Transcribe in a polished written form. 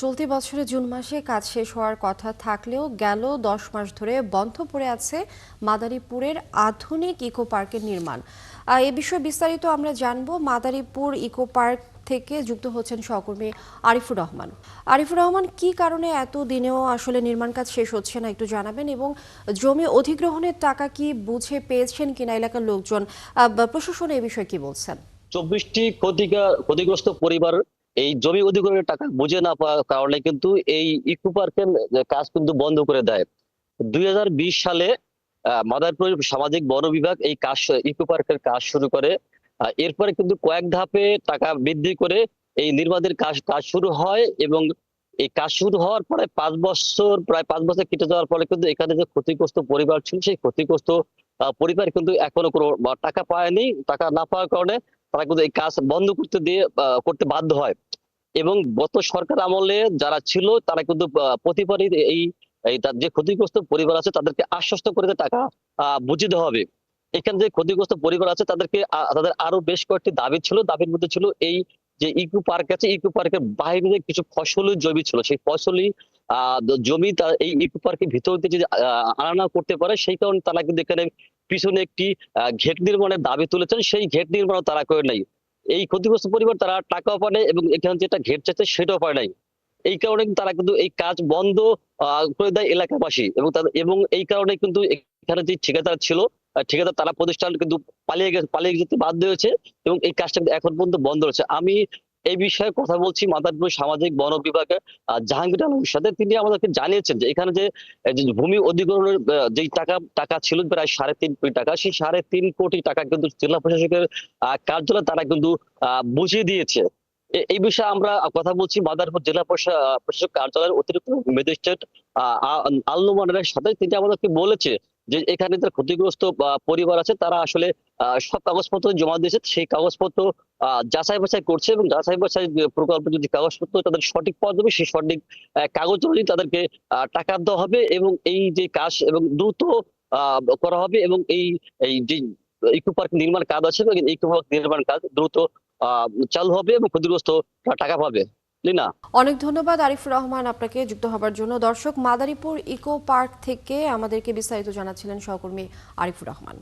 চলতি বছরের জুন মাসে কাজ শেষ হওয়ার কথা থাকলেও গেল 10 মাস ধরে বন্ধ পড়ে আছে মাদারীপুরের আধুনিক ইকো পার্কের নির্মাণ। এ বিষয়ে বিস্তারিত আমরা জানবো। মাদারীপুর ইকো পার্ক থেকে যুক্ত হচ্ছেন সহকর্মী আরিফুর রহমান। আরিফুর রহমান, কি কারণে এত দিনেও আসলে নির্মাণ কাজ শেষ হচ্ছে না একটু জানাবেন, এবং জমি অধিগ্রহণের টাকা কি বুঝে পেয়েছেন কিনা এলাকার লোকজন, প্রশাসন এই বিষয়ে কি বলছেন? 24টি ক্ষতিগ্রস্ত পরিবার এই জমি অধিগ্রহণের টাকা বুঝে না পাওয়ার কারণে কিন্তু এই ইকো পার্কের কাজ কিন্তু বন্ধ করে দেয়। 2020 সালে মাদারীপুর সামাজিক বন বিভাগ এই কাজ ইকো পার্কের কাজ শুরু করে। এরপরে কিন্তু কয়েক ধাপে টাকা বৃদ্ধি করে এই নির্মাণের কাজ কাজ শুরু হয়, এবং এই কাজ শুরু হওয়ার পরে প্রায় 5 বছর কেটে যাওয়ার পরে কিন্তু এখানে যে ক্ষতিগ্রস্ত পরিবার ছিল, সেই ক্ষতিগ্রস্ত পরিবার কিন্তু এখনো কোনো টাকা পায়নি। টাকা না পাওয়ার কারণে তারা কিন্তু এই কাজ বন্ধ করতে বাধ্য হয়। এবং গত সরকার আমলে যারা ছিল তারা কিন্তু প্রতিবারই এই এই তার যে ক্ষতিগ্রস্ত পরিবার আছে তাদেরকে আশ্বস্ত করে যে টাকা বুঝিয়ে দেওয়া হবে। এখানে যে ক্ষতিগ্রস্ত পরিবার আছে তাদেরকে তাদের আরো বেশ কয়েকটি দাবি ছিল। দাবির মধ্যে ছিল এই যে ইকো পার্ক আছে, ইকো পার্কের বাইরে যে কিছু ফসলি জমি ছিল, সেই ফসলি জমি এই ইকো পার্কের ভিতর দিয়ে যদি আনা করতে পারে, সেই কারণে তারা কিন্তু এখানে পিছনে একটি ঘেট নির্মাণের দাবি তুলেছেন। সেই ঘেট নির্মাণও তারা করে নাই। এই ক্ষতিগ্রস্ত পরিবার তারা টাকাও পায় নাই, এবং এখানে যেটা ঘেট চাইছে সেটাও পায় নাই। এই কারণে কিন্তু তারা কিন্তু এই কাজ বন্ধ করে দেয় এলাকাবাসী, এবং এই কারণে কিন্তু এখানে যে ঠিকাদার ছিল, ঠিকাদার তারা প্রতিষ্ঠান কিন্তু পালিয়ে যেতে বাধ্য হয়েছে, এবং এই কাজটা কিন্তু এখন পর্যন্ত বন্ধ রয়েছে। আমি এই বিষয়ে কথা বলছি মাদারীপুর সামাজিক বন বিভাগের জাহাঙ্গীর আলমের সাথে। তিনি আমাদেরকে জানিয়েছেন যে এখানে যে ভূমি অধিগ্রহণের যেই টাকা ছিল প্রায় 3.5 কোটি টাকা, সেই 3.5 কোটি টাকা কিন্তু জেলা প্রশাসকের কার্যালয় তারা কিন্তু বুঝিয়ে দিয়েছে। এই বিষয়ে আমরা কথা বলছি মাদারীপুর জেলা প্রশাসক কার্যালয়ের অতিরিক্ত ম্যাজিস্ট্রেট আল নোমানের সাথে। তিনি আমাদেরকে বলেছে যে এখানে যে ক্ষতিগ্রস্ত পরিবার আছে তারা আসলে সব কাগজপত্র জমা দিয়েছে, সেই কাগজপত্র যাচাই বাছাই করছে, এবং যাচাই বাছাই প্রকল্পে যদি কাগজপত্র তাদের সঠিক পাওয়া যাবে, সেই সঠিক কাগজ অনুযায়ী তাদেরকে টাকা দেওয়া হবে, এবং এই যে কাজ এবং দ্রুত করা হবে, এবং এই এই যে ইকো পার্ক নির্মাণ কাজ আছে, এবং ইকো পার্ক নির্মাণ কাজ দ্রুত চালু হবে এবং ক্ষতিগ্রস্ত টাকা পাবে। লিনা। অনেক ধন্যবাদ আরিফুর রহমান আপনাকে যুক্ত হবার জন্য। দর্শক, মাদারীপুর ইকো পার্ক থেকে আমাদেরকে বিস্তারিত জানাচ্ছিলেন সহকর্মী আরিফুর রহমান।